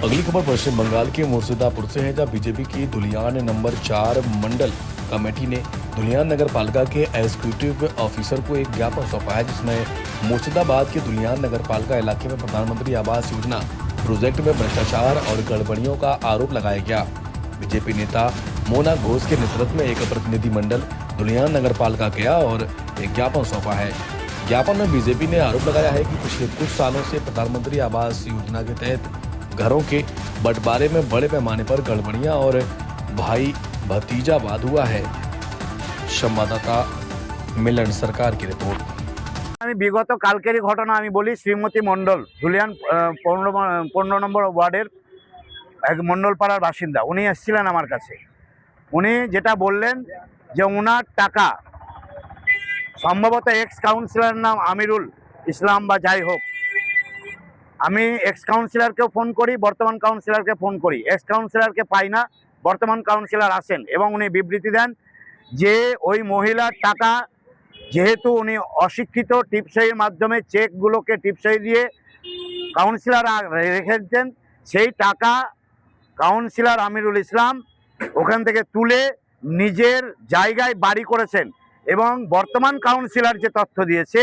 अगली खबर पश्चिम बंगाल के मुर्शिदापुर से है, जहां बीजेपी की धुलियान नंबर 4 मंडल कमेटी ने धुलियान नगर पालिका के एग्जीक्यूटिव ऑफिसर को एक ज्ञापन सौंपा है, जिसमें मुर्शिदाबाद के धुलियान नगर पालिका इलाके में प्रधानमंत्री आवास योजना प्रोजेक्ट में भ्रष्टाचार और गड़बड़ियों का आरोप लगाया गया। बीजेपी नेता मोना घोष के नेतृत्व में एक प्रतिनिधि मंडल धुलियान नगर पालिका गया और एक ज्ञापन सौंपा है। ज्ञापन में बीजेपी ने आरोप लगाया है कि पिछले कुछ सालों से प्रधानमंत्री आवास योजना के तहत घरों के बंटवारे में बड़े पैमाने पर गड़बड़ियां और भाई भतीजावाद हुआ है। संवाददाता मिलन सरकार की रिपोर्ट। আমি বিগত কালকেরই ঘটনা আমি বলি। শ্রীমতী মণ্ডল ধুলিয়ান 15 নম্বর ওয়ার্ডের এক মণ্ডলপাড়ার বাসিন্দা, উনি এসেছিলেন আমার কাছে। উনি যেটা বললেন যে ওনার টাকা সম্ভবত এক্স কাউন্সিলর নাম আমিরুল ইসলাম বা যাই হোক, আমি এক্স কাউন্সিলরকেও ফোন করি, বর্তমান কাউন্সিলরকে ফোন করি, এক্স কাউন্সিলরকে পাই না, বর্তমান কাউন্সিলর আসেন এবং উনি বিবৃতি দেন যে ওই মহিলার টাকা যেহেতু উনি অশিক্ষিত, টিপসইয়ের মাধ্যমে চেকগুলোকে টিপসই দিয়ে কাউন্সিলর রেখে দিতেন, সেই টাকা কাউন্সিলর আমিরুল ইসলাম ওখান থেকে তুলে নিজের জায়গায় বাড়ি করেছেন এবং বর্তমান কাউন্সিলর যে তথ্য দিয়েছে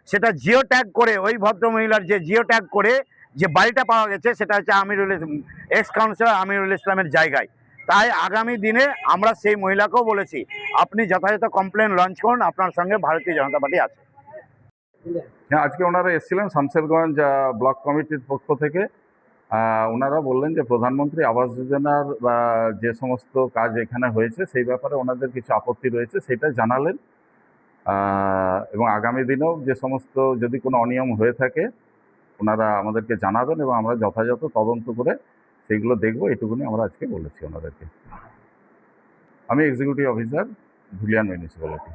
সেটা জিও ট্যাগ করে, ওই ভদ্রমহিলার যে জিও ট্যাগ করে যে বাড়িটা পাওয়া গেছে সেটা হচ্ছে এক্স কাউন্সিলর আমিরুল ইসলামের জায়গায়। তাই আগামী দিনে আমরা সেই মহিলাকেও বলেছি আপনি যথাযথ কমপ্লেন লঞ্চ করুন, আপনার সঙ্গে ভারতীয় জনতা পার্টি আছে। হ্যাঁ, আজকে ওনারা এসেছিলেন শামশেরগঞ্জ ব্লক কমিটির পক্ষ থেকে। ওনারা বললেন যে প্রধানমন্ত্রী আবাস যোজনার যে সমস্ত কাজ এখানে হয়েছে সেই ব্যাপারে ওনাদের কিছু আপত্তি রয়েছে, সেটা জানালেন এবং আগামী দিনেও যে সমস্ত যদি কোনো অনিয়ম হয়ে থাকে ওনারা আমাদেরকে জানাবেন এবং আমরা যথাযথ তদন্ত করে সেইগুলো দেখব, এটুকুনি আমরা আজকে বলেছি ওনাদেরকে। আমি এক্সিকিউটিভ অফিসার ধুলিয়ান মিউনিসিপ্যালিটি।